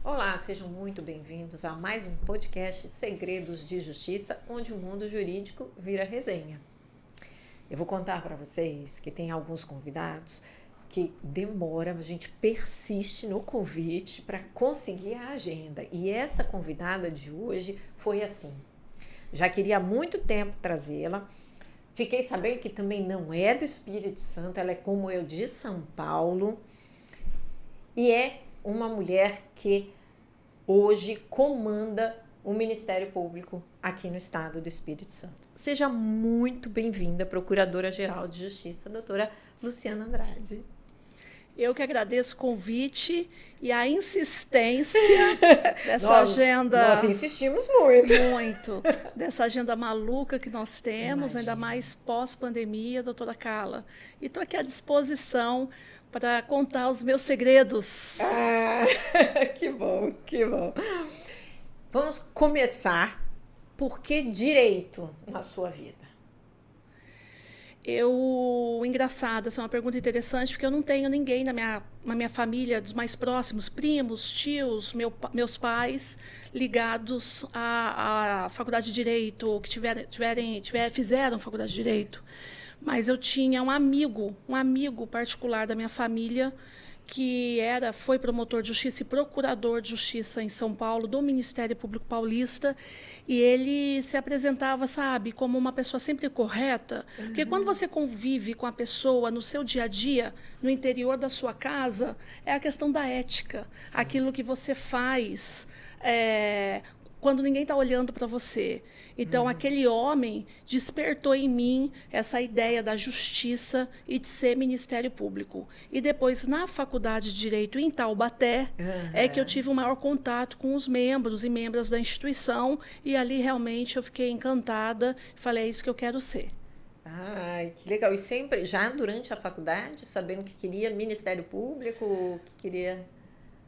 Olá, sejam muito bem-vindos a mais um podcast Segredos de Justiça, onde o mundo jurídico vira resenha. Eu vou contar para vocês que tem alguns convidados que demora, a gente persiste no convite para conseguir a agenda. E essa convidada de hoje foi assim. Já queria há muito tempo trazê-la. Fiquei sabendo que também não é do Espírito Santo, ela é como eu, de São Paulo. E é uma mulher que hoje comanda o Ministério Público aqui no estado do Espírito Santo. Seja muito bem-vinda, Procuradora-Geral de Justiça, doutora Luciana Andrade. Eu que agradeço o convite e a insistência dessa agenda. Nós insistimos muito. Muito. Dessa agenda maluca que nós temos, ainda mais pós-pandemia, doutora Carla. E estou aqui à disposição para contar os meus segredos. Que bom, que bom. Vamos começar. Por que direito na sua vida? Engraçado, essa é uma pergunta interessante, porque eu não tenho ninguém na minha família, dos mais próximos, primos, tios, meus pais, ligados à faculdade de Direito, que fizeram faculdade de Direito. Mas eu tinha um amigo particular da minha família, que foi promotor de justiça e procurador de justiça em São Paulo, do Ministério Público Paulista, e ele se apresentava, sabe, como uma pessoa sempre correta, porque quando você convive com a pessoa no seu dia a dia, no interior da sua casa, é a questão da ética, sim, aquilo que você faz, quando ninguém está olhando para você. Então, aquele homem despertou em mim essa ideia da justiça e de ser Ministério Público. E depois, na Faculdade de Direito em Taubaté, é que eu tive o maior contato com os membros e membras da instituição, e ali realmente eu fiquei encantada, falei, é isso que eu quero ser. Ai, que legal. E sempre, já durante a faculdade, sabendo que queria Ministério Público, que queria...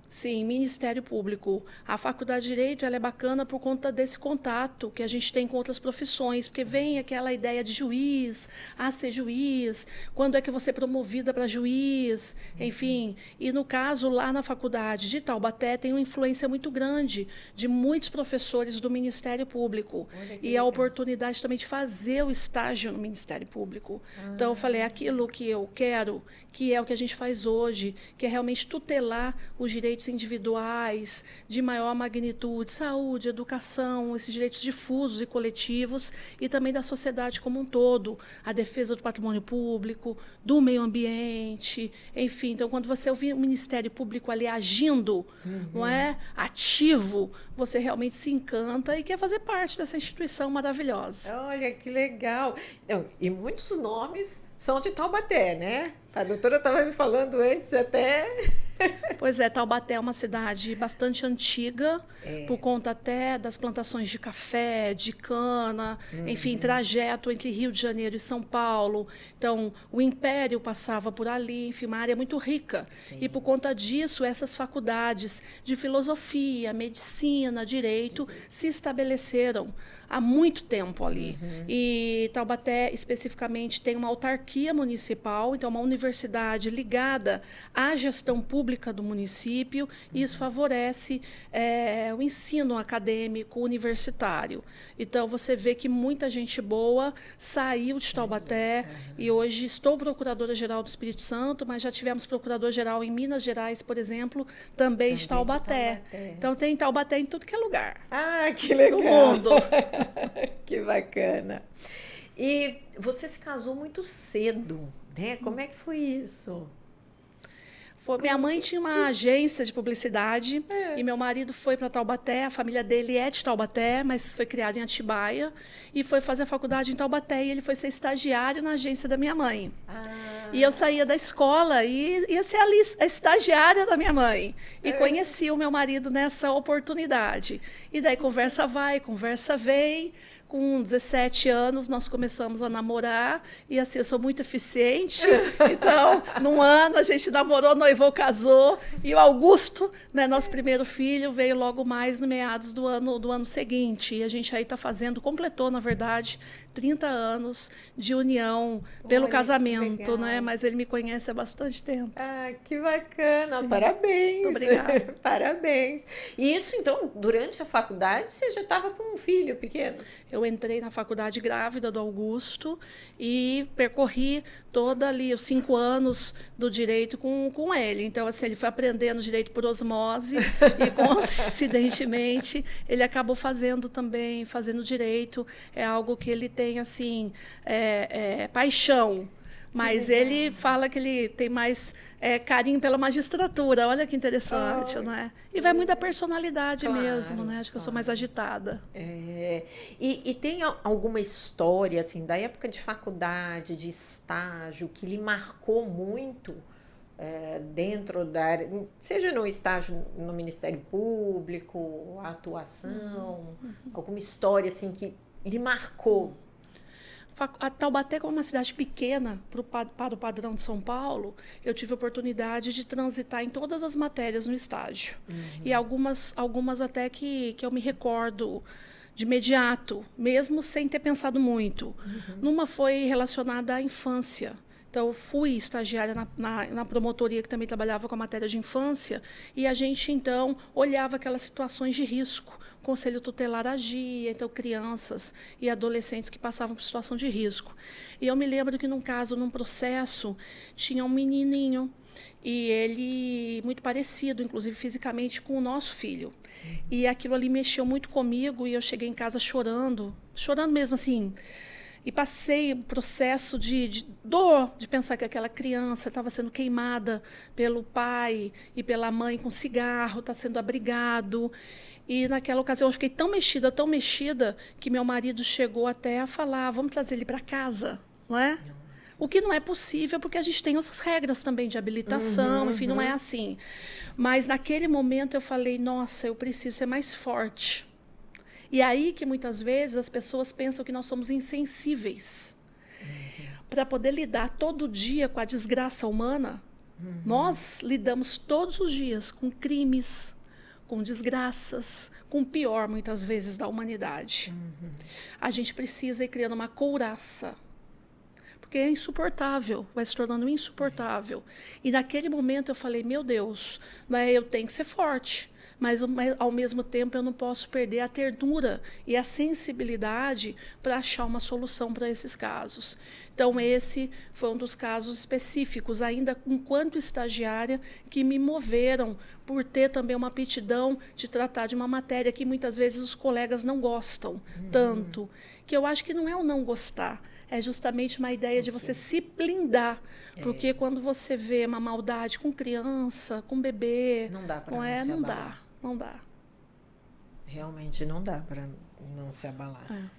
Sim, Ministério Público. A Faculdade de Direito ela é bacana por conta desse contato que a gente tem com outras profissões, porque vem aquela ideia de juiz, ser juiz, quando é que você é promovida para juiz, enfim. E no caso, lá na Faculdade de Taubaté, tem uma influência muito grande de muitos professores do Ministério Público. E a oportunidade também de fazer o estágio no Ministério Público. Então, eu falei, aquilo que eu quero, que é o que a gente faz hoje, que é realmente tutelar os direitos individuais de maior magnitude, saúde, educação, esses direitos difusos e coletivos, e também da sociedade como um todo, a defesa do patrimônio público, do meio ambiente, enfim. Então, quando você ouvir o Ministério Público ali agindo, não é, ativo, você realmente se encanta e quer fazer parte dessa instituição maravilhosa. Olha, que legal. E muitos nomes são de Taubaté, né? A doutora estava me falando antes até... Pois é, Taubaté é uma cidade bastante antiga, por conta até das plantações de café, de cana, enfim, trajeto entre Rio de Janeiro e São Paulo. Então, o Império passava por ali, enfim, uma área muito rica. Sim. E por conta disso, essas faculdades de filosofia, medicina, direito, se estabeleceram há muito tempo ali. E Taubaté, especificamente, tem uma autarquia municipal, então uma universidade ligada à gestão pública do município, e isso favorece o ensino acadêmico universitário. Então, você vê que muita gente boa saiu de Taubaté, e hoje estou procuradora-geral do Espírito Santo, mas já tivemos procurador-geral em Minas Gerais, por exemplo, também de Taubaté. Então, tem Taubaté em tudo que é lugar. Que legal! Do mundo! Que bacana! E você se casou muito cedo, né? Como é que foi isso? Minha mãe tinha uma agência de publicidade e meu marido foi para Taubaté. A família dele é de Taubaté, mas foi criado em Atibaia, e foi fazer a faculdade em Taubaté, e ele foi ser estagiário na agência da minha mãe. E eu saía da escola e ia ser a estagiária da minha mãe. E conheci o meu marido nessa oportunidade. E daí conversa vai, conversa vem. Com 17 anos, nós começamos a namorar. E assim, eu sou muito eficiente. Então, num ano, a gente namorou, noivou, casou. E o Augusto, né, nosso primeiro filho, veio logo mais no meados do ano seguinte. E a gente aí está completou, na verdade, 30 anos de união pelo casamento, né? Mas ele me conhece há bastante tempo. Ah, que bacana. Sim. Parabéns. Muito obrigada. Parabéns. E isso, então, durante a faculdade, você já estava com um filho pequeno? Eu entrei na faculdade grávida do Augusto e percorri toda ali os 5 anos do direito com ele. Então, assim, ele foi aprendendo direito por osmose e, coincidentemente, ele acabou fazendo direito. É algo que ele tem, assim, paixão. Mas ele fala que ele tem mais carinho pela magistratura. Olha que interessante, né? E vai muito da personalidade mesmo, né? Acho que eu sou mais agitada. E tem alguma história, assim, da época de faculdade, de estágio, que lhe marcou muito dentro da área, seja no estágio no Ministério Público, a atuação, alguma história, assim, que lhe marcou? A Taubaté, como uma cidade pequena para o padrão de São Paulo, eu tive a oportunidade de transitar em todas as matérias no estágio. E algumas até que eu me recordo de imediato, mesmo sem ter pensado muito. Numa foi relacionada à infância. Então, eu fui estagiária na promotoria, que também trabalhava com a matéria de infância, e a gente, então, olhava aquelas situações de risco. O Conselho Tutelar agia, então, crianças e adolescentes que passavam por situação de risco. E eu me lembro que, num processo, tinha um menininho, e ele muito parecido, inclusive fisicamente, com o nosso filho. E aquilo ali mexeu muito comigo, e eu cheguei em casa chorando mesmo, assim. E passei um processo de dor, de pensar que aquela criança estava sendo queimada pelo pai e pela mãe com cigarro, está sendo abrigado. E naquela ocasião eu fiquei tão mexida, que meu marido chegou até a falar, vamos trazer ele para casa, não é? O que não é possível, porque a gente tem essas regras também de habilitação, enfim, não é assim. Mas naquele momento eu falei, nossa, eu preciso ser mais forte. E aí que muitas vezes as pessoas pensam que nós somos insensíveis. Para poder lidar todo dia com a desgraça humana, nós lidamos todos os dias com crimes, com desgraças, com o pior, muitas vezes, da humanidade. A gente precisa ir criando uma couraça, porque é insuportável, vai se tornando insuportável. E naquele momento eu falei, meu Deus, eu tenho que ser forte. Mas, ao mesmo tempo, eu não posso perder a ternura e a sensibilidade para achar uma solução para esses casos. Então, esse foi um dos casos específicos, ainda enquanto estagiária, que me moveram por ter também uma aptidão de tratar de uma matéria que muitas vezes os colegas não gostam tanto. Que eu acho que não é o não gostar, é justamente uma ideia de você se blindar. Porque quando você vê uma maldade com criança, com bebê, não dá para não dá. Realmente não dá para não se abalar.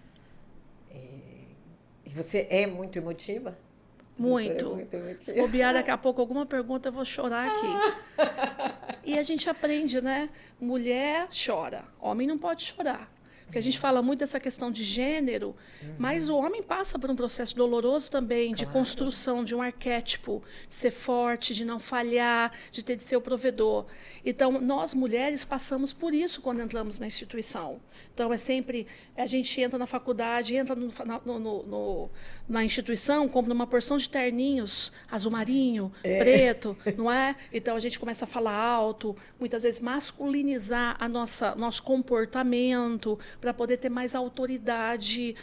E você é muito emotiva? Muito. Muito emotiva. Se bobear daqui a pouco alguma pergunta, eu vou chorar aqui. E a gente aprende, né? Mulher chora, homem não pode chorar. Porque a gente fala muito dessa questão de gênero, mas o homem passa por um processo doloroso também, de construção de um arquétipo, de ser forte, de não falhar, de ser o provedor. Então, nós mulheres passamos por isso quando entramos na instituição. Então, é sempre, a gente entra na faculdade, entra na instituição, compra uma porção de terninhos, azul marinho, preto, não é? Então, a gente começa a falar alto, muitas vezes masculinizar nosso comportamento, para poder ter mais autoridade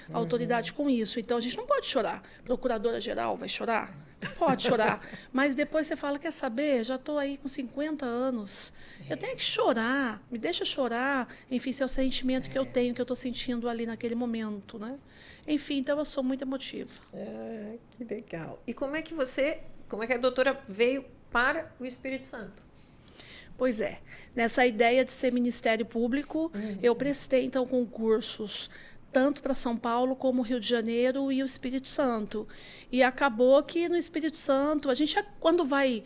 com isso. Então, a gente não pode chorar. Procuradora-geral vai chorar? Pode chorar. Mas depois você fala, quer saber? Já estou aí com 50 anos. Eu tenho que chorar. Me deixa chorar. Enfim, esse é o sentimento que eu tenho, que eu estou sentindo ali naquele momento, né? Enfim, então eu sou muito emotiva. Que legal. E como é que a doutora veio para o Espírito Santo? Pois é, nessa ideia de ser Ministério Público, eu prestei, então, concursos tanto para São Paulo como Rio de Janeiro e o Espírito Santo. E acabou que no Espírito Santo, a gente, quando vai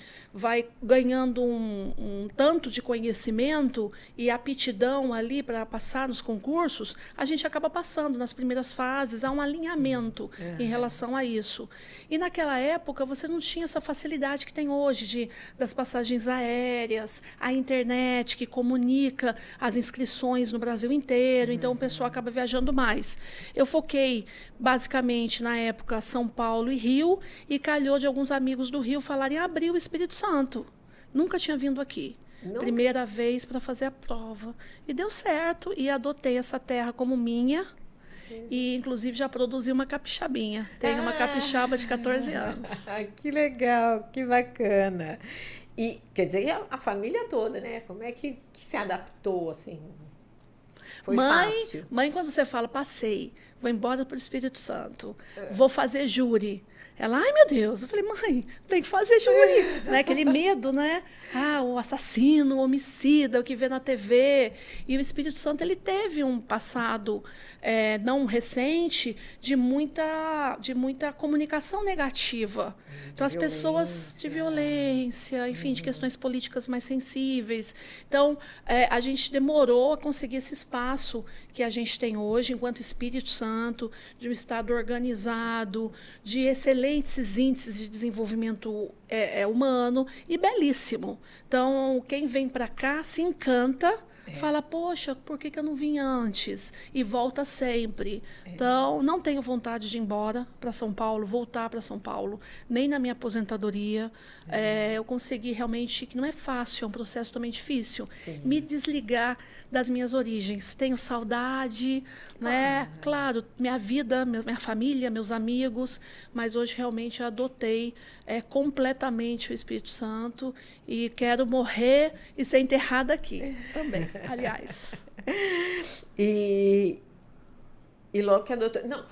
ganhando um tanto de conhecimento e aptidão ali para passar nos concursos, a gente acaba passando nas primeiras fases, há um alinhamento em relação a isso. E naquela época você não tinha essa facilidade que tem hoje das passagens aéreas, a internet que comunica as inscrições no Brasil inteiro, então o pessoal acaba viajando mais. Eu foquei basicamente na época São Paulo e Rio, e calhou de alguns amigos do Rio falarem: abrir o Espírito Santo. Nunca tinha vindo aqui. Não. Primeira vez para fazer a prova. E deu certo, e adotei essa terra como minha. E, inclusive, já produzi uma capixabinha. Tenho uma capixaba de 14 anos. Que legal, que bacana. E, quer dizer, a família toda, né? Como é que se adaptou, assim? Foi fácil? Mãe, quando você fala, passei, vou embora para o Espírito Santo, vou fazer júri. Ela, ai meu Deus, eu falei, mãe, tem que fazer júri, né? Aquele medo, né? O assassino, o homicida, o que vê na TV. E o Espírito Santo, ele teve um passado não recente de muita comunicação negativa. Então, as pessoas de violência, enfim, de questões políticas mais sensíveis. Então, a gente demorou a conseguir esse espaço que a gente tem hoje, enquanto Espírito Santo, de um Estado organizado, de excelentes índices de desenvolvimento humano e belíssimo. Então, quem vem para cá se encanta, fala, poxa, por que eu não vim antes? E volta sempre. Então, não tenho vontade de ir embora para São Paulo, voltar para São Paulo, nem na minha aposentadoria. Eu consegui realmente, que não é fácil, é um processo também difícil, me desligar das minhas origens. Tenho saudade, né? Claro, minha vida, minha família, meus amigos, mas hoje realmente adotei completamente o Espírito Santo e quero morrer e ser enterrada aqui também, aliás. E logo que a doutora... Não,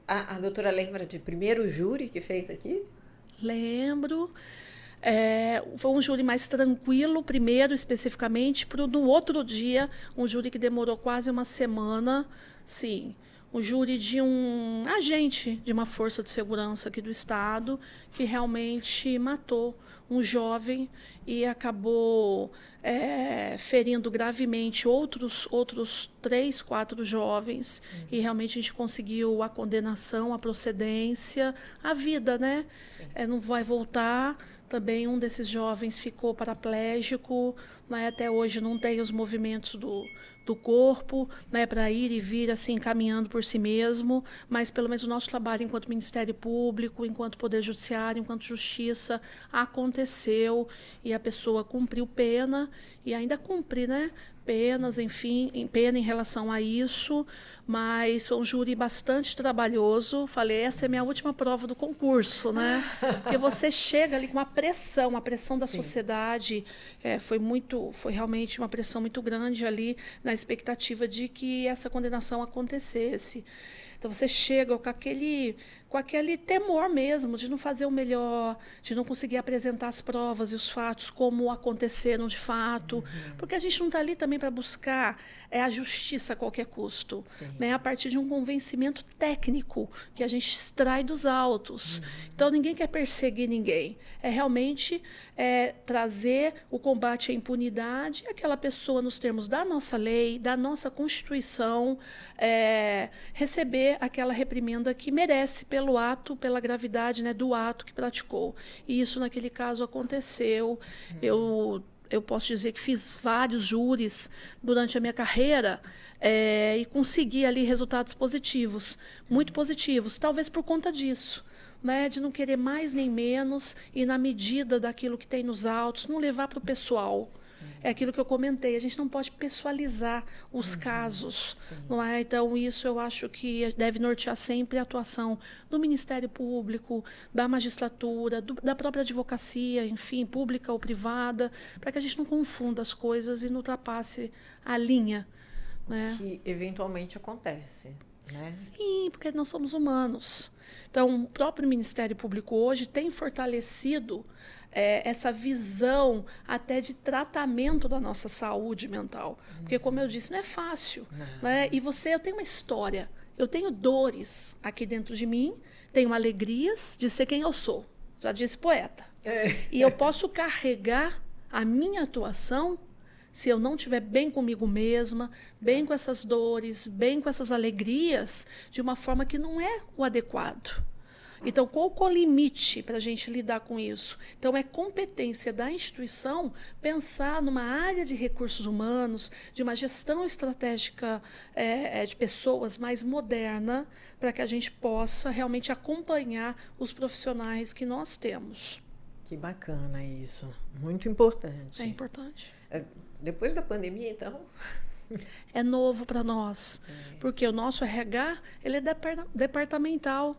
a doutora lembra de primeiro júri que fez aqui? Lembro. Foi um júri mais tranquilo, primeiro especificamente, no outro dia, um júri que demorou quase uma semana, sim. O júri de um agente de uma força de segurança aqui do Estado que realmente matou um jovem e acabou ferindo gravemente outros 3, 4 jovens. E realmente a gente conseguiu a condenação, a procedência, a vida, né? Não vai voltar. Também um desses jovens ficou paraplégico, né? Até hoje não tem os movimentos do corpo, né, para ir e vir assim, caminhando por si mesmo, mas pelo menos o nosso trabalho enquanto Ministério Público, enquanto Poder Judiciário, enquanto Justiça, aconteceu e a pessoa cumpriu pena e ainda cumpre, né? Penas, enfim, pena em relação a isso, mas foi um júri bastante trabalhoso. Falei, essa é a minha última prova do concurso, né? Porque você chega ali com a pressão da sociedade, foi realmente uma pressão muito grande ali na expectativa de que essa condenação acontecesse. Então você chega com aquele temor mesmo de não fazer o melhor, de não conseguir apresentar as provas e os fatos como aconteceram de fato, porque a gente não está ali também para buscar a justiça a qualquer custo, né? A partir de um convencimento técnico que a gente extrai dos autos. Então ninguém quer perseguir ninguém, realmente trazer o combate à impunidade, aquela pessoa nos termos da nossa lei, da nossa Constituição, receber aquela reprimenda que merece pelo ato, pela gravidade, né, do ato que praticou. E isso, naquele caso, aconteceu. Eu posso dizer que fiz vários júris durante a minha carreira e consegui ali resultados positivos, muito positivos, talvez por conta disso. Né, de não querer mais nem menos e na medida daquilo que tem nos autos, não levar para o pessoal. É aquilo que eu comentei, a gente não pode pessoalizar os casos. Não é? Então, isso eu acho que deve nortear sempre a atuação do Ministério Público, da magistratura, da própria advocacia, enfim, pública ou privada, para que a gente não confunda as coisas e não ultrapasse a linha. Né? Que eventualmente acontece. Né? Sim, porque nós somos humanos. Então, o próprio Ministério Público hoje tem fortalecido essa visão até de tratamento da nossa saúde mental. Porque, como eu disse, não é fácil. Né? E eu tenho uma história Eu tenho dores aqui dentro de mim, tenho alegrias de ser quem eu sou. Já disse poeta. E eu posso carregar a minha atuação se eu não estiver bem comigo mesma, bem com essas dores, bem com essas alegrias, de uma forma que não é o adequado. Então, qual é o limite para a gente lidar com isso? Então, é competência da instituição pensar numa área de recursos humanos, de uma gestão estratégica de pessoas mais moderna, para que a gente possa realmente acompanhar os profissionais que nós temos. Que bacana isso. Muito importante. É importante. Depois da pandemia, então... É novo para nós, porque o nosso RH ele é departamental.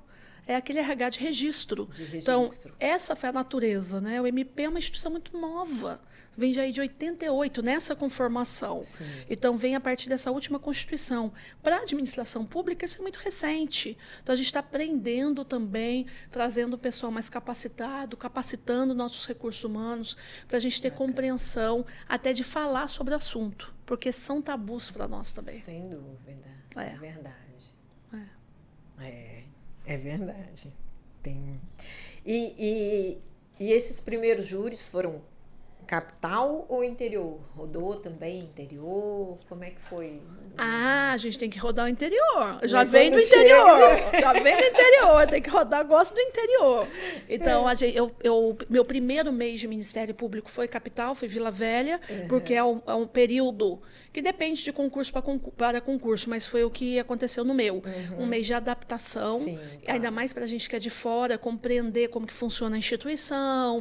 É aquele RH de registro. Então, essa foi a natureza, né? O MP é uma instituição muito nova. Vem já aí de 88, nessa conformação. Sim. Então, vem a partir dessa última Constituição. Para a administração pública, isso é muito recente. Então, a gente está aprendendo também, trazendo o pessoal mais capacitado, capacitando nossos recursos humanos, para a gente ter compreensão até de falar sobre o assunto. Porque são tabus para nós também. Sem dúvida. É verdade. É verdade. Tem... E esses primeiros júris foram capital ou interior? Rodou também interior? Como é que foi? A gente tem que rodar o interior. Já vem do interior. Já vem do interior. Tem que rodar, gosto do interior. Então, meu primeiro mês de Ministério Público foi capital, foi Vila Velha, porque é um período que depende de concurso para concurso, mas foi o que aconteceu no meu. Um mês de adaptação, ainda mais para a gente que é de fora, compreender como que funciona a instituição,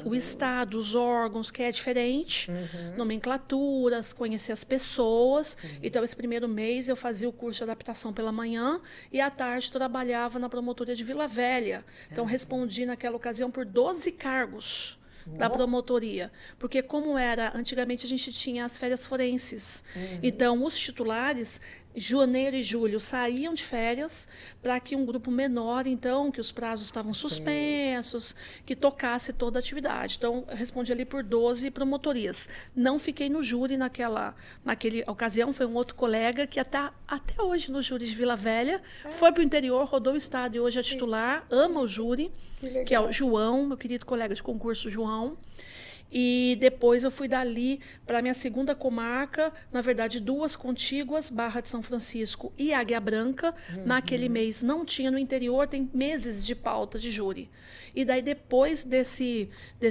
o Estado, os órgãos, que é diferente, nomenclaturas, conhecer as pessoas. Então, esse primeiro mês eu fazia o curso de adaptação pela manhã e à tarde trabalhava na promotoria de Vila Velha. Então, respondi naquela ocasião por 12 cargos da promotoria, porque como era, antigamente a gente tinha as férias forenses. Então, os titulares, janeiro e julho, saíam de férias para que um grupo menor, então, que os prazos estavam suspensos, que tocasse toda a atividade. Então, eu respondi ali por 12 promotorias. Não fiquei no júri naquela ocasião, foi um outro colega que até hoje no júri de Vila Velha, foi para o interior, rodou o estado e hoje é titular, ama o júri, que é o João, meu querido colega de concurso, João. E depois eu fui dali para a minha segunda comarca, na verdade 2 contíguas, Barra de São Francisco e Águia Branca. Naquele mês não tinha no interior, tem meses de pauta de júri. E daí depois desse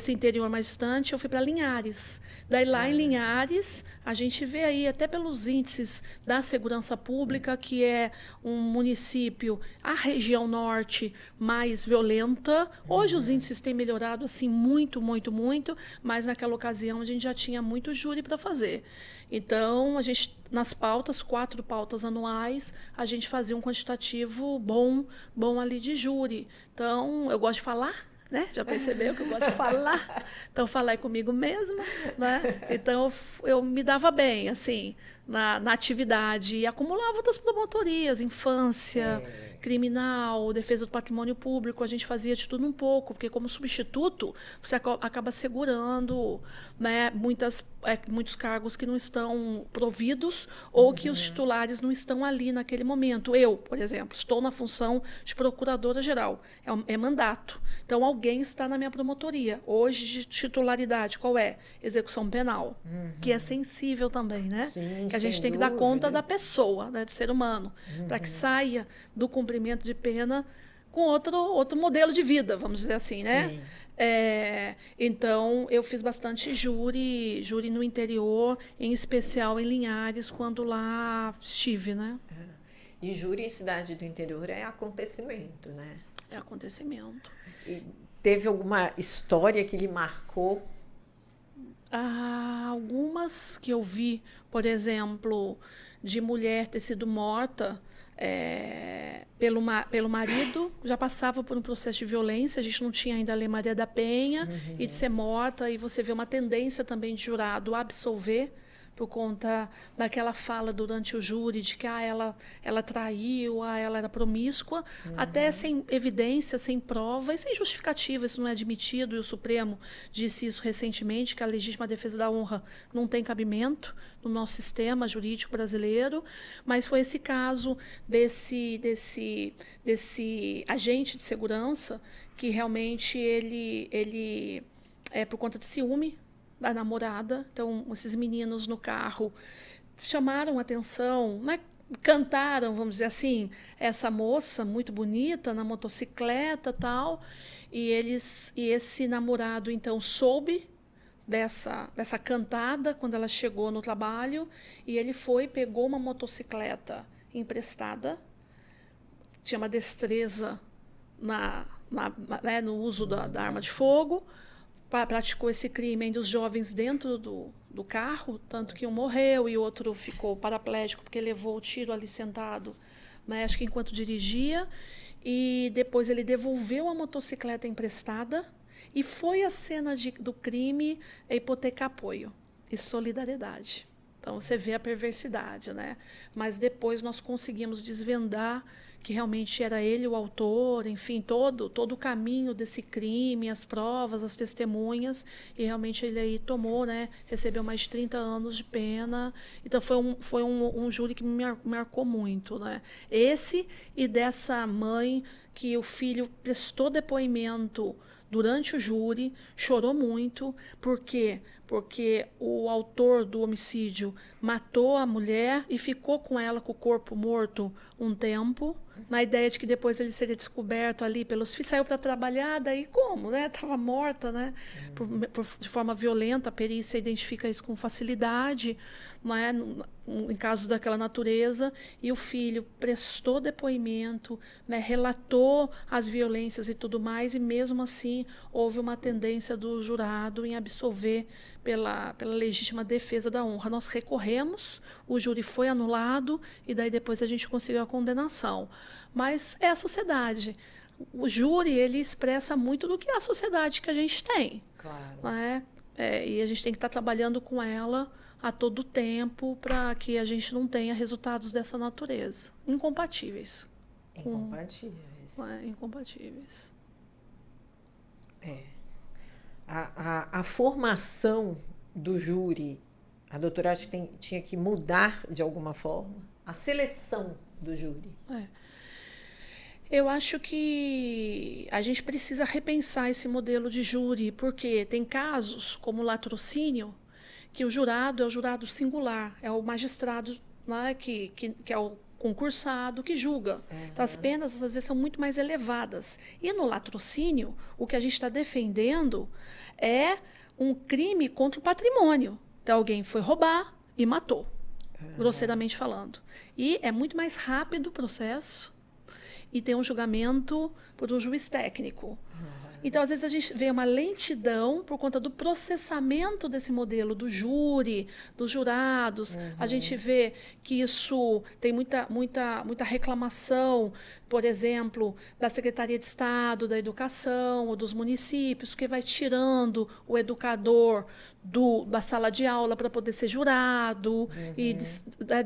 interior mais distante, eu fui para Linhares. Daí lá em Linhares, a gente vê aí até pelos índices da segurança pública, que é um município, a região norte mais violenta. Hoje os índices têm melhorado assim muito, muito, muito, mas naquela ocasião a gente já tinha muito júri para fazer. Então, a gente, nas pautas, 4 pautas anuais, a gente fazia um quantitativo bom ali de júri. Então, eu gosto de falar, né? Já percebeu que eu gosto de falar? Então, falar é comigo mesma, né? Então, eu me dava bem, assim, na atividade. E acumulava outras promotorias, infância, criminal, defesa do patrimônio público. A gente fazia de tudo um pouco, porque como substituto, você acaba segurando, né, muitos cargos que não estão providos ou que os titulares não estão ali naquele momento. Eu, por exemplo, estou na função de procuradora-geral. É mandato. Então, alguém está na minha promotoria. Hoje, de titularidade, qual é? Execução penal, que é sensível também, né? Sim, que a gente tem que dar conta da pessoa, né, do ser humano, para que saia do cumprimento de pena com outro modelo de vida, vamos dizer assim, né? Sim. Então, eu fiz bastante júri no interior, em especial em Linhares, quando lá estive, né? E júri em cidade do interior é acontecimento, né? É acontecimento. E teve alguma história que lhe marcou? Algumas que eu vi, por exemplo, de mulher ter sido morta pelo marido, já passava por um processo de violência, a gente não tinha ainda a Lei Maria da Penha, e de ser morta, e você vê uma tendência também de jurado a absolver, por conta daquela fala durante o júri de que ela traiu, ela era promíscua, até sem evidência, sem prova e sem justificativa. Isso não é admitido, e o Supremo disse isso recentemente, que a legítima defesa da honra não tem cabimento no nosso sistema jurídico brasileiro, mas foi esse caso desse agente de segurança que realmente ele por conta de ciúme da namorada. Então, esses meninos no carro chamaram atenção, né? Cantaram, vamos dizer assim, essa moça muito bonita na motocicleta, tal, e esse namorado então soube dessa cantada quando ela chegou no trabalho, e ele pegou uma motocicleta emprestada, tinha uma destreza né, no uso da arma de fogo, praticou esse crime ainda os jovens dentro do carro, tanto que um morreu e o outro ficou paraplégico porque levou o tiro ali sentado, né, acho que enquanto dirigia, e depois ele devolveu a motocicleta emprestada e foi a cena do crime hipotecar apoio e solidariedade. Então você vê a perversidade, né? Mas depois nós conseguimos desvendar que realmente era ele o autor, enfim, todo o caminho desse crime, as provas, as testemunhas, e realmente ele aí tomou, né, recebeu mais de 30 anos de pena. Então foi um júri que me marcou muito, né? Esse e dessa mãe que o filho prestou depoimento durante o júri, chorou muito. Por quê? Porque o autor do homicídio matou a mulher e ficou com ela com o corpo morto um tempo, na ideia de que depois ele seria descoberto ali pelos filhos. Saiu para trabalhar, daí como, né? Estava morta, né? De forma violenta, a perícia identifica isso com facilidade, não é? Em casos daquela natureza, e o filho prestou depoimento, né? Relatou as violências e tudo mais, e mesmo assim houve uma tendência do jurado em absolver pela legítima defesa da honra. Nós recorremos, o júri foi anulado e daí depois a gente conseguiu a condenação. Mas é a sociedade. O júri, ele expressa muito do que é a sociedade que a gente tem. Claro. Né? E a gente tem que estar trabalhando com ela a todo tempo para que a gente não tenha resultados dessa natureza. Incompatíveis. Incompatíveis. Incompatíveis. A formação do júri, a doutora acha que tinha que mudar de alguma forma? A seleção do júri. Eu acho que a gente precisa repensar esse modelo de júri, porque tem casos como o latrocínio, que o jurado é o jurado singular, é o magistrado, né, que é o concursado que julga. Então, as penas, às vezes, são muito mais elevadas. E no latrocínio, o que a gente está defendendo é um crime contra o patrimônio. Então, alguém foi roubar e matou, grosseiramente falando. E é muito mais rápido o processo e tem um julgamento por um juiz técnico. Então, às vezes, a gente vê uma lentidão por conta do processamento desse modelo do júri, dos jurados. A gente vê que isso tem muita reclamação, por exemplo, da Secretaria de Estado da Educação ou dos municípios, que vai tirando o educador da sala de aula para poder ser jurado, e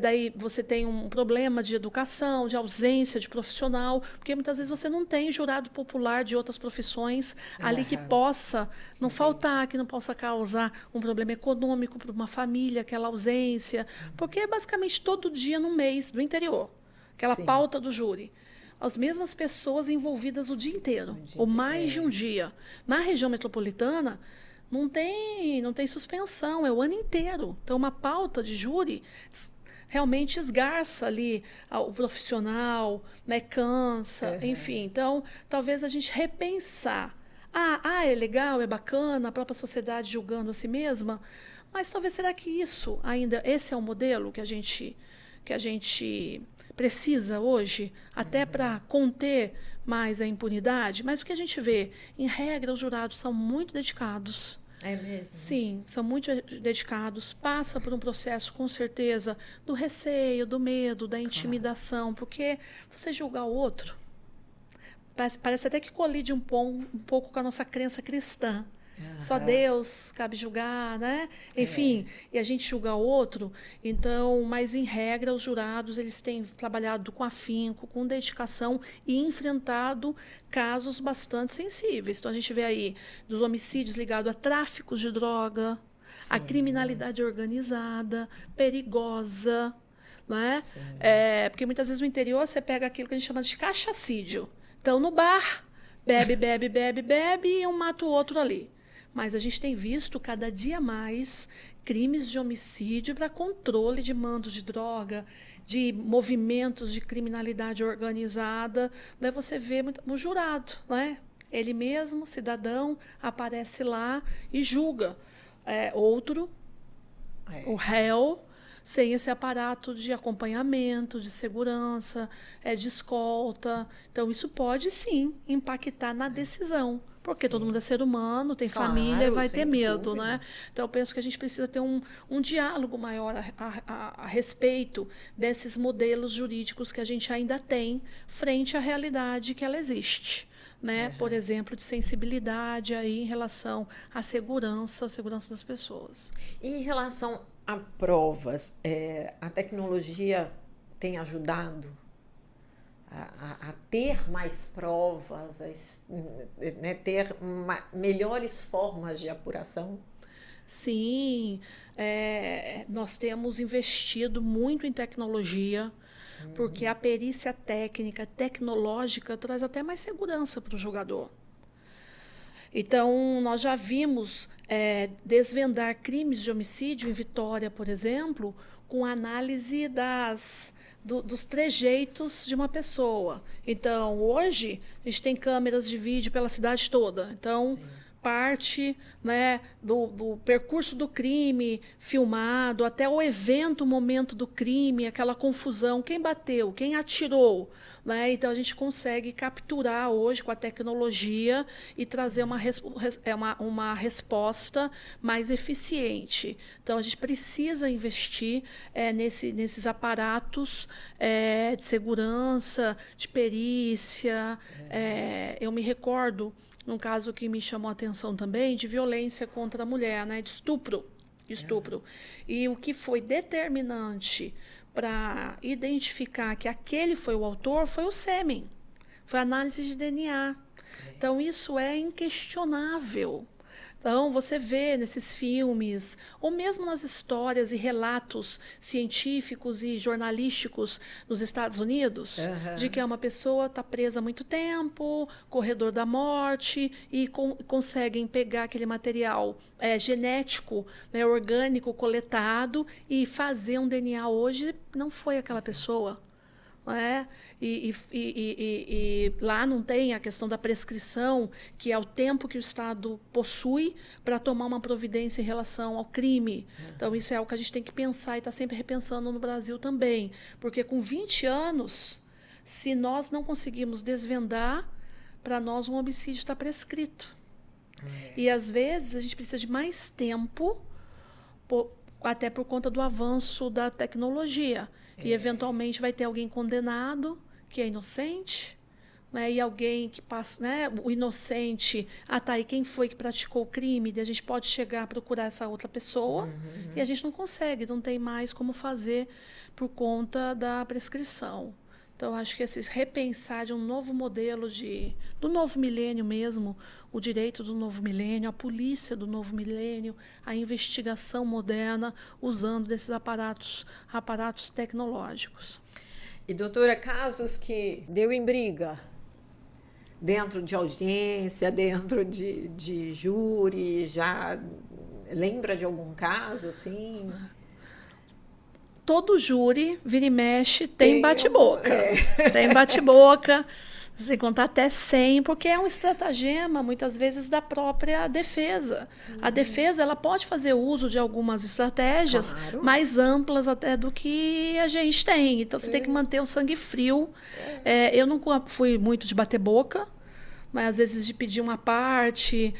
daí você tem um problema de educação, de ausência de profissional, porque muitas vezes você não tem jurado popular de outras profissões ali que possa não faltar, que não possa causar um problema econômico para uma família, aquela ausência, porque é basicamente todo dia no mês do interior, aquela pauta do júri. As mesmas pessoas envolvidas o dia inteiro, ou mais de um dia. Na região metropolitana, não tem suspensão, é o ano inteiro. Então, uma pauta de júri realmente esgarça ali o profissional, né, cansa, enfim. Então, talvez a gente repensar. É legal, é bacana, a própria sociedade julgando a si mesma, mas talvez será que esse é o modelo que a gente precisa hoje, até para conter mais a impunidade? Mas o que a gente vê, em regra, os jurados são muito dedicados. É mesmo? Sim, são muito dedicados, passa por um processo, com certeza, do receio, do medo, da intimidação, porque você julgar o outro, parece até que colide um pouco com a nossa crença cristã, Só Deus cabe julgar, né? Enfim, e a gente julga o outro. Então, mas em regra, os jurados eles têm trabalhado com afinco, com dedicação e enfrentado casos bastante sensíveis. Então, a gente vê aí dos homicídios ligados a tráfico de droga, a criminalidade organizada, perigosa, né? Porque muitas vezes no interior você pega aquilo que a gente chama de cachacídio. Então, no bar, bebe, bebe, bebe, bebe e um mata o outro ali. Mas a gente tem visto cada dia mais crimes de homicídio para controle de mandos de droga, de movimentos de criminalidade organizada. Né? Você vê o jurado, né? Ele mesmo, cidadão, aparece lá e julga outro, o réu, sem esse aparato de acompanhamento, de segurança, de escolta. Então, isso pode, sim, impactar na decisão. Porque todo mundo é ser humano, tem família e vai ter medo, né? Então, eu penso que a gente precisa ter um diálogo maior a respeito desses modelos jurídicos que a gente ainda tem frente à realidade que ela existe. Né? Por exemplo, de sensibilidade aí em relação à segurança das pessoas. E em relação a provas, a tecnologia tem ajudado a ter mais provas, né, ter melhores formas de apuração? Sim, nós temos investido muito em tecnologia, porque a perícia técnica, tecnológica, traz até mais segurança para o julgador. Então, nós já vimos desvendar crimes de homicídio em Vitória, por exemplo, com análise dos trejeitos de uma pessoa. Então, hoje, a gente tem câmeras de vídeo pela cidade toda. Então, parte, né, do percurso do crime filmado, até o evento, o momento do crime, aquela confusão, quem bateu, quem atirou. Né? Então, a gente consegue capturar hoje com a tecnologia e trazer uma resposta mais eficiente. Então, a gente precisa investir nesses aparatos de segurança, de perícia. Eu me recordo num caso que me chamou a atenção também, de violência contra a mulher, né? De estupro. E o que foi determinante para identificar que aquele foi o autor foi o sêmen, foi a análise de DNA. Então, isso é inquestionável. Então, você vê nesses filmes, ou mesmo nas histórias e relatos científicos e jornalísticos nos Estados Unidos, de que uma pessoa está presa há muito tempo, corredor da morte, e conseguem pegar aquele material genético, né, orgânico coletado e fazer um DNA hoje, não foi aquela pessoa. E lá não tem a questão da prescrição, que é o tempo que o Estado possui para tomar uma providência em relação ao crime. Então, isso é algo que a gente tem que pensar e está sempre repensando no Brasil também. Porque com 20 anos, se nós não conseguimos desvendar, para nós um homicídio está prescrito. E, às vezes, a gente precisa de mais tempo, até por conta do avanço da tecnologia. E, eventualmente, vai ter alguém condenado, que é inocente, né? E alguém que passa, né? O inocente, tá aí, quem foi que praticou o crime? E a gente pode chegar a procurar essa outra pessoa, e a gente não consegue, não tem mais como fazer por conta da prescrição. Então, acho que esse repensar de um novo modelo do novo milênio mesmo, o direito do novo milênio, a polícia do novo milênio, a investigação moderna, usando desses aparatos tecnológicos. E, doutora, casos que deu em briga, dentro de audiência, dentro de júri, já lembra de algum caso, assim? Todo júri, vira e mexe, tem bate-boca. Tem bate-boca, sem contar até 100, porque é um estratagema, muitas vezes, da própria defesa. A defesa ela pode fazer uso de algumas estratégias mais amplas até do que a gente tem. Então, você tem que manter o sangue frio. Eu nunca fui muito de bater boca, mas às vezes de pedir uma parte.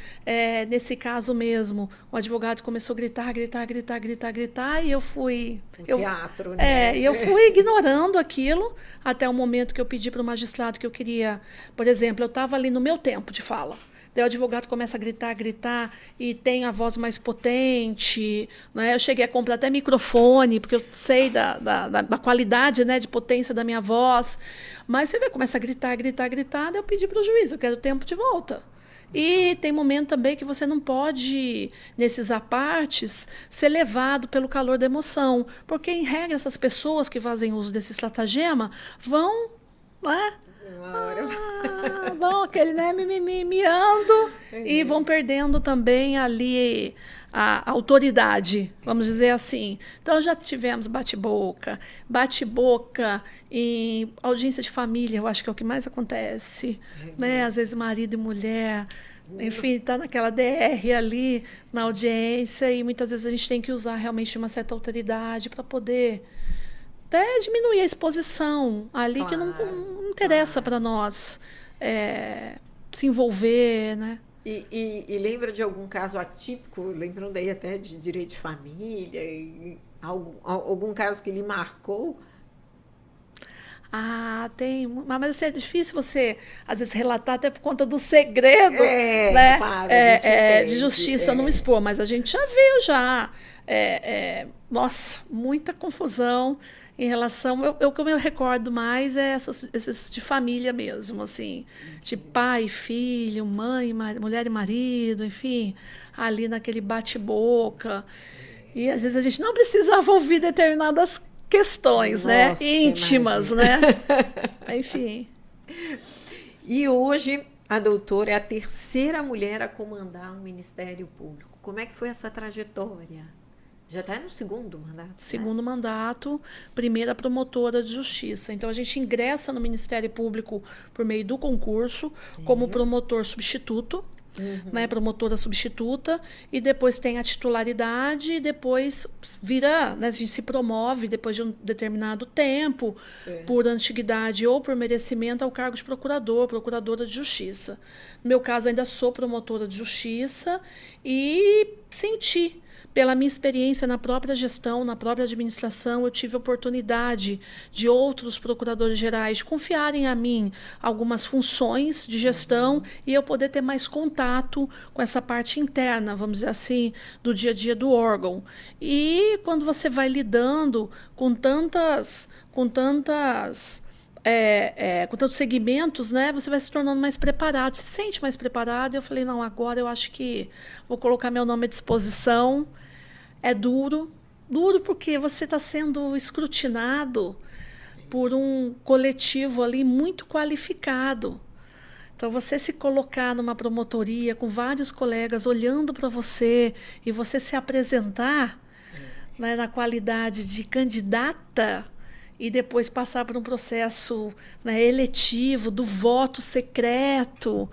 Nesse caso mesmo, o advogado começou a gritar, e eu fui... teatro, né? E eu fui ignorando aquilo até o momento que eu pedi para o magistrado que eu queria... Por exemplo, eu estava ali no meu tempo de fala. Daí o advogado começa a gritar, e tem a voz mais potente, né? Eu cheguei a comprar até microfone, porque eu sei da qualidade, né, de potência da minha voz. Mas você vê, começa a gritar, daí eu pedi para o juiz, eu quero o tempo de volta. E tem momento também que você não pode, nesses apartes, ser levado pelo calor da emoção. Porque, em regra, essas pessoas que fazem uso desse estratagema vão, né? Vão aquele, né, miando, e vão perdendo também ali a autoridade, vamos dizer assim. Então, já tivemos bate-boca em audiência de família, eu acho que é o que mais acontece, né? Às vezes marido e mulher, enfim, está naquela DR ali na audiência, e muitas vezes a gente tem que usar realmente uma certa autoridade para poder até diminuir a exposição ali, que não interessa para nós se envolver, né? E lembra de algum caso atípico? Lembrando daí até de direito de família, algum caso que lhe marcou? Tem, mas assim, é difícil você, às vezes, relatar até por conta do segredo, né? Claro, de justiça não expor, mas a gente já viu nossa, muita confusão em relação. O que eu me recordo mais é esses de família mesmo, assim, de pai, filho, mãe, mulher e marido, enfim, ali naquele bate-boca. E às vezes a gente não precisava ouvir determinadas questões, né? Íntimas, né? Enfim. E hoje a doutora é a terceira mulher a comandar um Ministério Público. Como é que foi essa trajetória? Já está no segundo mandato? Segundo mandato, primeira promotora de justiça. Então, a gente ingressa no Ministério Público por meio do concurso, como promotor substituto, né, promotora substituta, e depois tem a titularidade, e depois vira, né, a gente se promove depois de um determinado tempo, por antiguidade ou por merecimento, ao cargo de procuradora de justiça. No meu caso, ainda sou promotora de justiça, e senti, pela minha experiência na própria gestão, na própria administração, eu tive a oportunidade de outros procuradores gerais confiarem a mim algumas funções de gestão, e eu poder ter mais contato com essa parte interna, vamos dizer assim, do dia a dia do órgão. E quando você vai lidando com tantos segmentos, né, você vai se tornando mais preparado, se sente mais preparado. E eu falei, não, agora eu acho que vou colocar meu nome à disposição. É duro porque você está sendo escrutinado por um coletivo ali muito qualificado. Então, você se colocar numa promotoria com vários colegas olhando para você, e você se apresentar, né, na qualidade de candidata, e depois passar por um processo, né, eletivo, do voto secreto,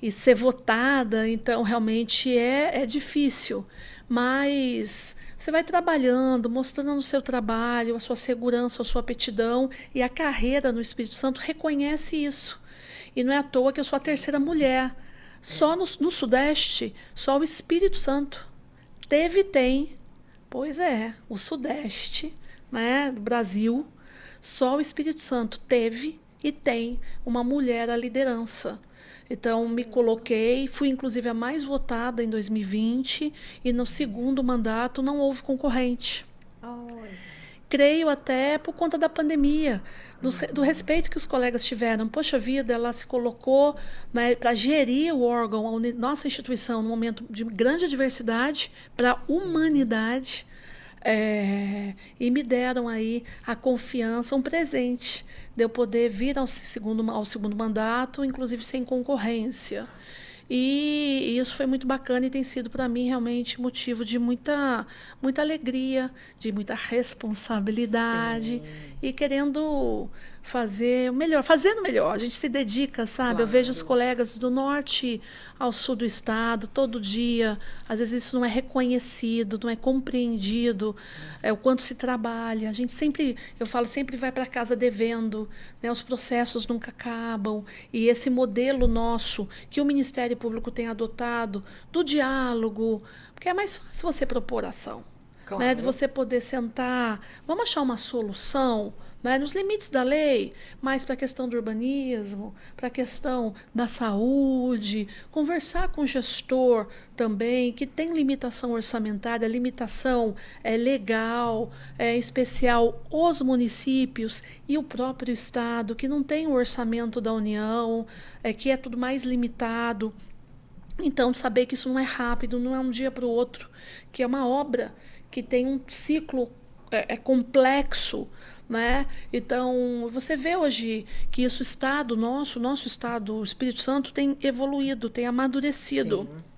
e ser votada. Então, realmente é difícil. Mas você vai trabalhando, mostrando no seu trabalho a sua segurança, a sua aptidão, e a carreira no Espírito Santo reconhece isso. E não é à toa que eu sou a terceira mulher. Só no Sudeste, só o Espírito Santo tem. Pois é, o Sudeste, né, do Brasil, só o Espírito Santo teve e tem uma mulher à liderança. Então, me coloquei, fui inclusive a mais votada em 2020, e no segundo mandato não houve concorrente. Creio até por conta da pandemia, do respeito que os colegas tiveram. Poxa vida, ela se colocou, né, para gerir o órgão, nossa instituição, num momento de grande adversidade para a humanidade. E me deram aí a confiança, um presente, de eu poder vir ao segundo mandato, inclusive sem concorrência. E isso foi muito bacana, e tem sido para mim realmente motivo de muita alegria, de muita responsabilidade. Sim. E querendo fazendo melhor. A gente se dedica, sabe? Claro. Eu vejo os colegas do norte ao sul do estado, todo dia. Às vezes isso não é reconhecido, não é compreendido, o quanto se trabalha. A gente sempre vai para casa devendo, né? Os processos nunca acabam. E esse modelo nosso, que o Ministério Público tem adotado, do diálogo, porque é mais fácil você propor ação. Claro. Né? De você poder sentar, vamos achar uma solução, né, nos limites da lei, mas para a questão do urbanismo, para a questão da saúde, conversar com o gestor também, que tem limitação orçamentária, limitação legal, em especial os municípios e o próprio Estado, que não tem o orçamento da União, que é tudo mais limitado. Então, saber que isso não é rápido, não é um dia para o outro, que é uma obra que tem um ciclo complexo, né? Então, você vê hoje que isso, nosso estado, o Espírito Santo, tem evoluído, tem amadurecido. Sim.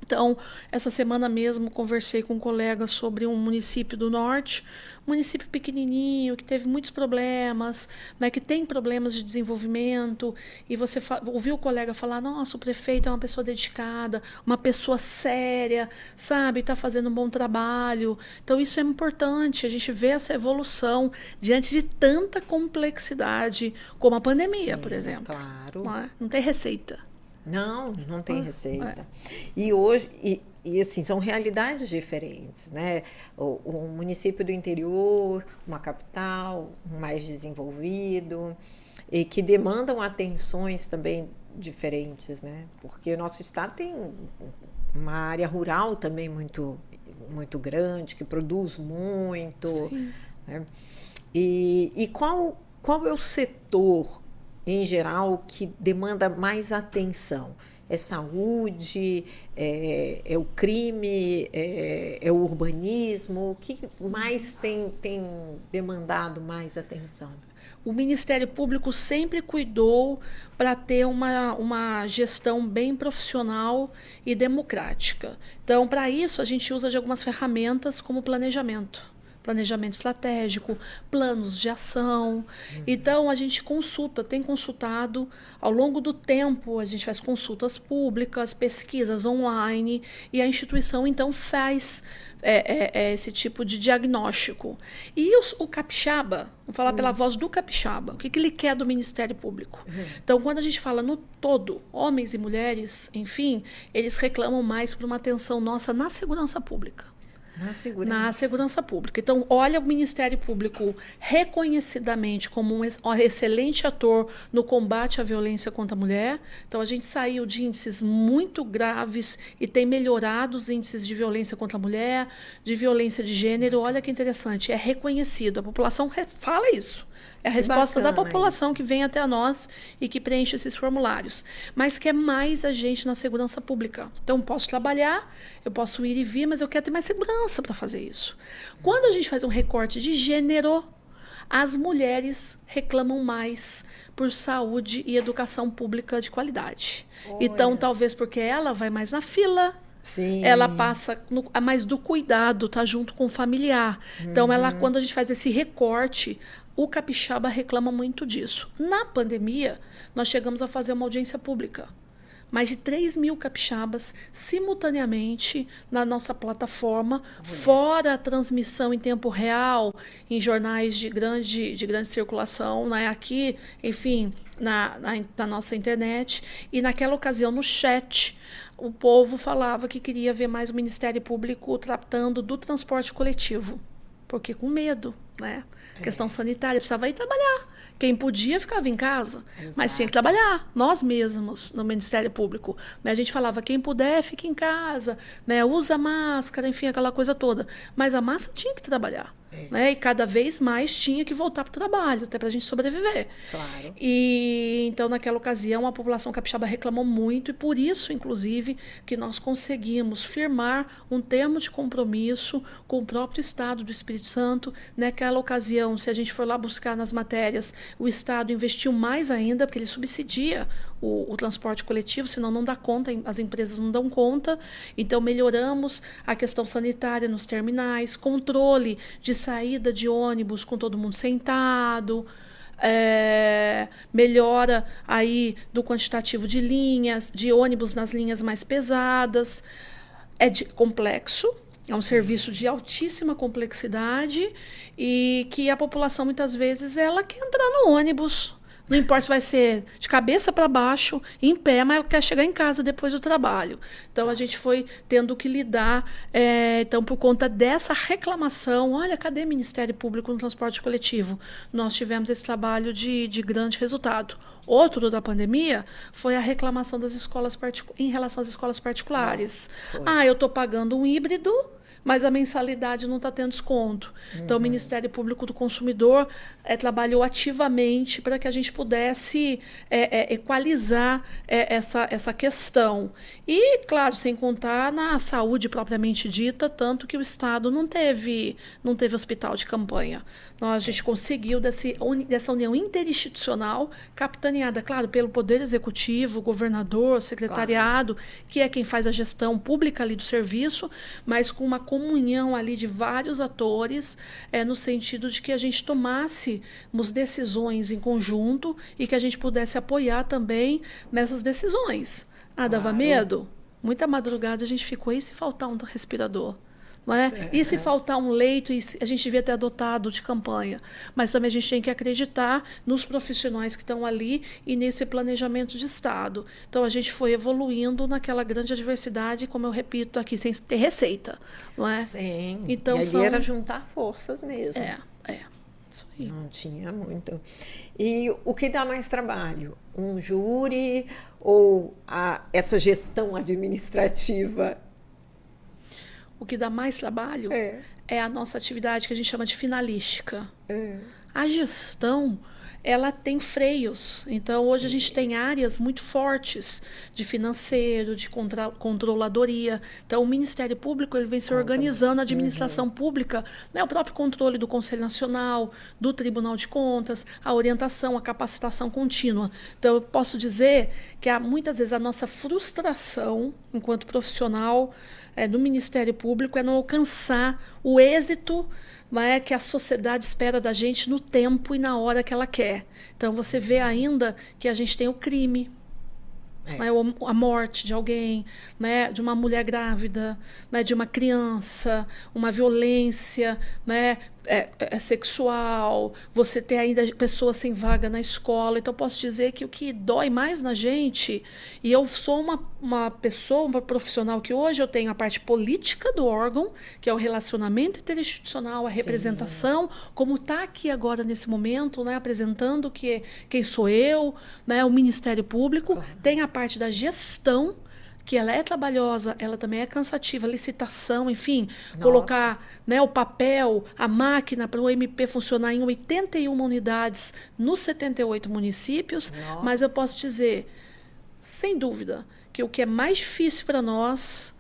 Então, essa semana mesmo conversei com um colega sobre um município do norte, um município pequenininho, que teve muitos problemas, né, que tem problemas de desenvolvimento, e você ouviu o colega falar, nossa, o prefeito é uma pessoa dedicada, uma pessoa séria, sabe, está fazendo um bom trabalho. Então, isso é importante, a gente vê essa evolução diante de tanta complexidade, como a pandemia, Sim, por exemplo. Claro. Não tem receita. Não tem receita. E hoje, assim, são realidades diferentes, né? O município do interior, uma capital mais desenvolvido, e que demandam atenções também diferentes, né? Porque o nosso estado tem uma área rural também muito grande, que produz muito, né? E qual é o setor em geral, que demanda mais atenção? É saúde, é o crime, é o urbanismo? O que mais tem demandado mais atenção? O Ministério Público sempre cuidou para ter uma gestão bem profissional e democrática. Então, para isso, a gente usa de algumas ferramentas como planejamento estratégico, planos de ação. Então, a gente tem consultado ao longo do tempo, a gente faz consultas públicas, pesquisas online, e a instituição, então, faz esse tipo de diagnóstico. E o capixaba, vamos falar pela voz do capixaba, o que ele quer do Ministério Público? Então, quando a gente fala no todo, homens e mulheres, enfim, eles reclamam mais por uma atenção nossa na segurança pública. Na segurança pública. Então, olha o Ministério Público reconhecidamente como um excelente ator no combate à violência contra a mulher. Então, a gente saiu de índices muito graves e tem melhorado os índices de violência contra a mulher, de violência de gênero. Olha que interessante, é reconhecido. A população fala isso. É a resposta da população que vem até nós e que preenche esses formulários. Mas quer mais a gente na segurança pública. Então, posso trabalhar, eu posso ir e vir, mas eu quero ter mais segurança para fazer isso. Quando a gente faz um recorte de gênero, as mulheres reclamam mais por saúde e educação pública de qualidade. Olha. Então, talvez porque ela vai mais na fila, sim, ela passa mais do cuidado, tá junto com o familiar. Então, quando a gente faz esse recorte, o capixaba reclama muito disso. Na pandemia, nós chegamos a fazer uma audiência pública. Mais de 3.000 capixabas simultaneamente na nossa plataforma, fora a transmissão em tempo real, em jornais de grande circulação, né? Aqui, enfim, na nossa internet. E naquela ocasião, no chat, o povo falava que queria ver mais o Ministério Público tratando do transporte coletivo. Porque com medo, né? Questão sanitária, precisava ir trabalhar. Quem podia ficava em casa, mas tinha que trabalhar. Nós mesmos, no Ministério Público. Né? A gente falava, quem puder, fique em casa, né? Usa máscara, enfim, aquela coisa toda. Mas a massa tinha que trabalhar. Né? E cada vez mais tinha que voltar para o trabalho, até para a gente sobreviver. Claro. E então, naquela ocasião, a população capixaba reclamou muito, e por isso, inclusive, que nós conseguimos firmar um termo de compromisso com o próprio Estado do Espírito Santo. Naquela ocasião, se a gente for lá buscar nas matérias, o Estado investiu mais ainda, porque ele subsidia o transporte coletivo, senão não dá conta, as empresas não dão conta. Então, melhoramos a questão sanitária nos terminais, controle de saída de ônibus com todo mundo sentado, melhora aí do quantitativo de linhas, de ônibus nas linhas mais pesadas. Complexo, é um serviço de altíssima complexidade e que a população muitas vezes ela quer entrar no ônibus, Não importa se vai ser de cabeça para baixo, em pé, mas ela quer chegar em casa depois do trabalho. Então, a gente foi tendo que lidar, então, por conta dessa reclamação, olha, cadê o Ministério Público no transporte coletivo? Nós tivemos esse trabalho de grande resultado. Outro da pandemia foi a reclamação das escolas em relação às escolas particulares. Eu estou pagando um híbrido, mas a mensalidade não está tendo desconto. Então, o Ministério Público do Consumidor trabalhou ativamente para que a gente pudesse equalizar essa questão. E, claro, sem contar na saúde propriamente dita, tanto que o Estado não teve hospital de campanha. A gente conseguiu dessa união interinstitucional, capitaneada, claro, pelo Poder Executivo, governador, secretariado, que é quem faz a gestão pública ali do serviço, mas com uma comunhão ali de vários atores, no sentido de que a gente tomássemos decisões em conjunto e que a gente pudesse apoiar também nessas decisões. Dava medo? Muita madrugada a gente ficou, e se faltar um respirador? Não é? E se faltar um leito, a gente devia ter adotado de campanha. Mas também a gente tem que acreditar nos profissionais que estão ali e nesse planejamento de Estado. Então, a gente foi evoluindo naquela grande adversidade, como eu repito aqui, sem ter receita. Não é? Sim, então, e aí era juntar forças mesmo. Isso aí. Não tinha muito. E o que dá mais trabalho? Um júri ou essa gestão administrativa? O que dá mais trabalho é a nossa atividade que a gente chama de finalística. A gestão, ela tem freios. Então, hoje a gente tem áreas muito fortes de financeiro, de controladoria. Então, o Ministério Público ele vem se organizando, a administração pública, o próprio controle do Conselho Nacional, do Tribunal de Contas, a orientação, a capacitação contínua. Então, eu posso dizer que muitas vezes a nossa frustração enquanto profissional do Ministério Público é não alcançar o êxito que a sociedade espera da gente no tempo e na hora que ela quer. Então, você vê ainda que a gente tem o crime, a morte de alguém, de uma mulher grávida, de uma criança, uma violência sexual, você ter ainda pessoas sem vaga na escola. Então, eu posso dizer que o que dói mais na gente, e eu sou uma pessoa, uma profissional que hoje eu tenho a parte política do órgão, que é o relacionamento interinstitucional, a representação, como está aqui agora nesse momento, apresentando quem sou eu, o Ministério Público, tem a parte da gestão, que ela é trabalhosa, ela também é cansativa, licitação, enfim, colocar o papel, a máquina para o MP funcionar em 81 unidades nos 78 municípios. Mas eu posso dizer, sem dúvida, que o que é mais difícil para nós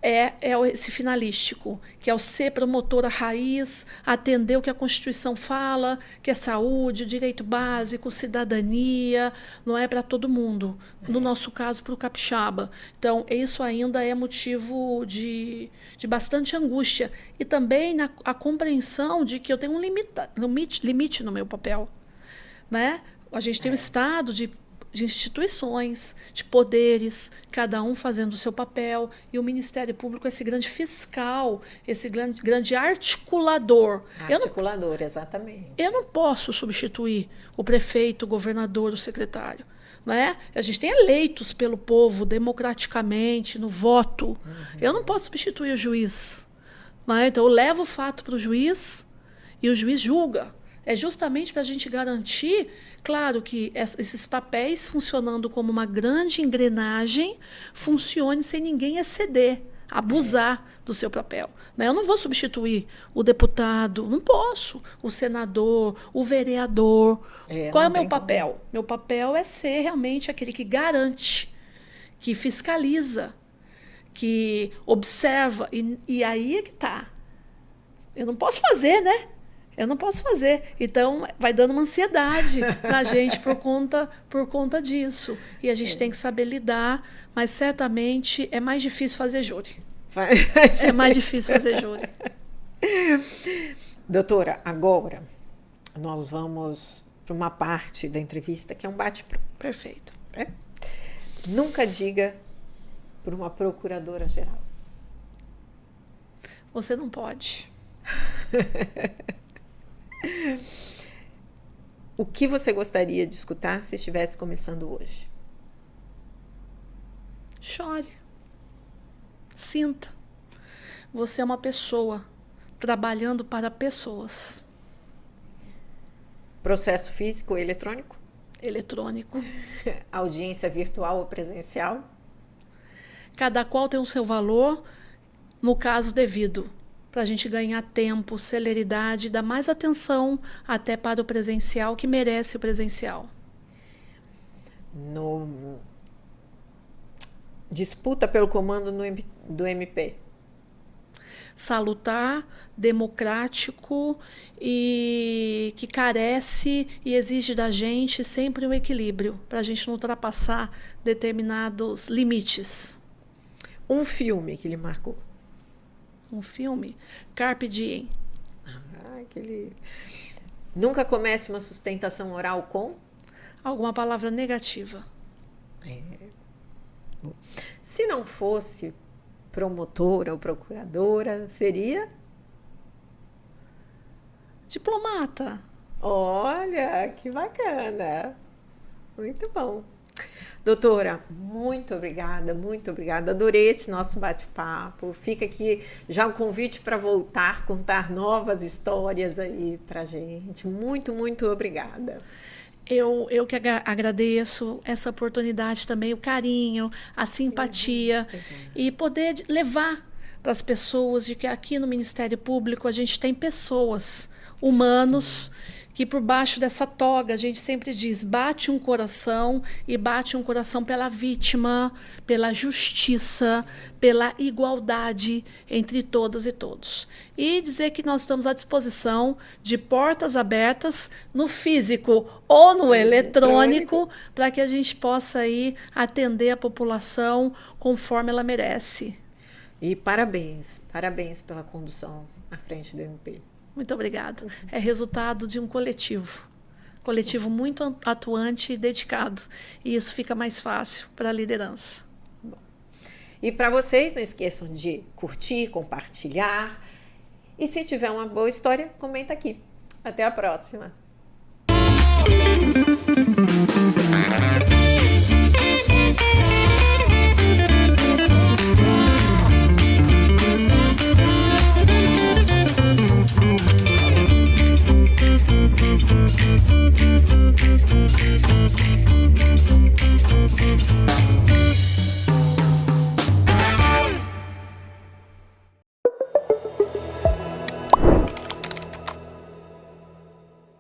é esse finalístico, que é o ser promotora raiz, atender o que a Constituição fala, que é saúde, direito básico, cidadania, não é para todo mundo. No nosso caso, para o capixaba. Então, isso ainda é motivo de bastante angústia. E também a compreensão de que eu tenho um limite no meu papel. A gente tem um estado de instituições, de poderes, cada um fazendo o seu papel, e o Ministério Público é esse grande fiscal, esse grande articulador. Exatamente. Eu não posso substituir o prefeito, o governador, o secretário. A gente tem eleitos pelo povo democraticamente, no voto. Eu não posso substituir o juiz. Então, eu levo o fato para o juiz e o juiz julga. É justamente para a gente garantir, claro, que esses papéis funcionando como uma grande engrenagem funcionem sem ninguém exceder, abusar do seu papel. Eu não vou substituir o deputado, não posso, o senador, o vereador. Qual é o meu papel? Meu papel é ser realmente aquele que garante, que fiscaliza, que observa. E aí é que está. Eu não posso fazer, Eu não posso fazer. Então, vai dando uma ansiedade na gente por conta disso. E a gente tem que saber lidar, mas certamente é mais difícil fazer júri. É mais difícil fazer júri. Doutora, agora nós vamos para uma parte da entrevista que é um bate-pronto. Perfeito. Nunca diga para uma procuradora-geral. Você não pode. O que você gostaria de escutar se estivesse começando hoje? Chore. Sinta. Você é uma pessoa trabalhando para pessoas. Processo físico ou eletrônico? Eletrônico. Audiência virtual ou presencial? Cada qual tem o seu valor, no caso devido, para a gente ganhar tempo, celeridade, dar mais atenção até para o presencial, que merece o presencial. Disputa pelo comando do MP. Salutar, democrático e que carece e exige da gente sempre um equilíbrio, para a gente não ultrapassar determinados limites. Um filme que lhe marcou? Um filme? Carpe Diem. Nunca comece uma sustentação oral com? Alguma palavra negativa. Se não fosse promotora ou procuradora, seria? Diplomata. Olha, que bacana. Muito bom. Doutora, muito obrigada, muito obrigada. Adorei esse nosso bate-papo. Fica aqui já um convite para voltar, contar novas histórias aí para gente. Muito, muito obrigada. Eu que agradeço essa oportunidade também, o carinho, a simpatia e poder levar para as pessoas de que aqui no Ministério Público a gente tem pessoas, humanos, que por baixo dessa toga a gente sempre diz, bate um coração e bate um coração pela vítima, pela justiça, pela igualdade entre todas e todos. E dizer que nós estamos à disposição de portas abertas no físico ou no eletrônico para que a gente possa aí atender a população conforme ela merece. E parabéns pela condução à frente do MP. Muito obrigada. É resultado de um coletivo muito atuante e dedicado. E isso fica mais fácil para a liderança. Bom. E para vocês, não esqueçam de curtir, compartilhar. E se tiver uma boa história, comenta aqui. Até a próxima.